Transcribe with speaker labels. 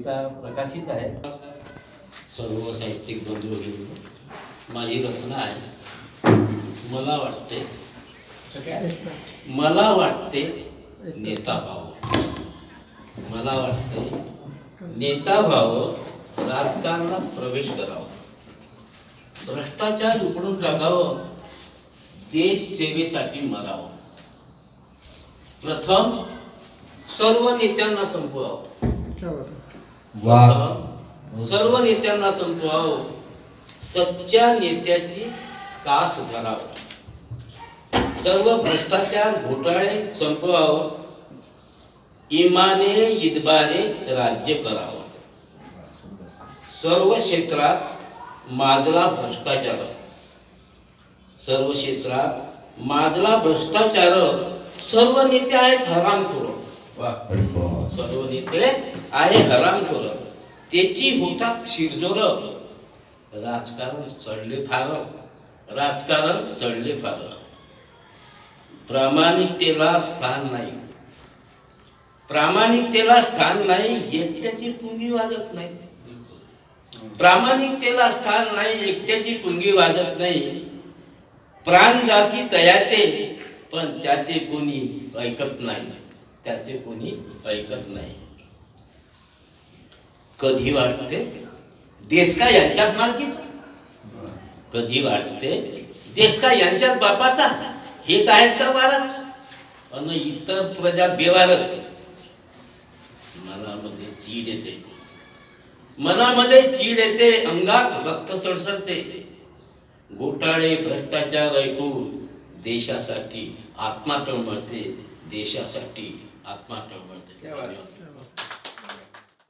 Speaker 1: कविता प्रकाशित आहे.
Speaker 2: सर्व साहित्यिक बंधू भगिनी, माझी रचना आहे. मला वाटते नेता व्हावं. मला वाटते नेता व्हावं, राजकारणात प्रवेश करावा, भ्रष्टाचार उकडून टाकावं, देश सेवेसाठी मरावं. प्रथम सर्व नेत्यांना संपवावं. सर्व नेत्यांना संपवावं, सच्च्या नेत्याची कास धरावं. सर्व भ्रष्टाचार घोटाळे संपवावं, इमाने इतबारे राज्य करावं. सर्व क्षेत्रात माजला भ्रष्टाचार, सर्व क्षेत्रात माजला भ्रष्टाचार. सर्व नेते आहेत हरामखोर. सर्व नेते आहे हरामखोर, त्याची होतात शिरजोर. राजकारण चढले फार, राजकारण चढले फार. प्रामाणिकतेला स्थान नाही, प्रामाणिकतेला स्थान नाही, एकट्याची पुंगी वाजत नाही. प्रामाणिकतेला स्थान नाही, एकट्याची पुंगी वाजत नाही. प्राण जाती तयाते, पण त्याचे कोणी ऐकत नाही, त्याचे कोणी ऐकत नाही. कधी वाटते देश का यांच्याच मालकीचा, कधी वाटते देश का यांच्याच बापाचा. हेच आहेत का वारस आणि इतर प्रजा बेवारस. मनामध्ये चीड येते, मनामध्ये चीड येते, अंगात रक्त सळसळते. घोटाळे भ्रष्टाचार ऐकून देशासाठी आत्मा तळमळते, देशासाठी आत्मा तळमळते.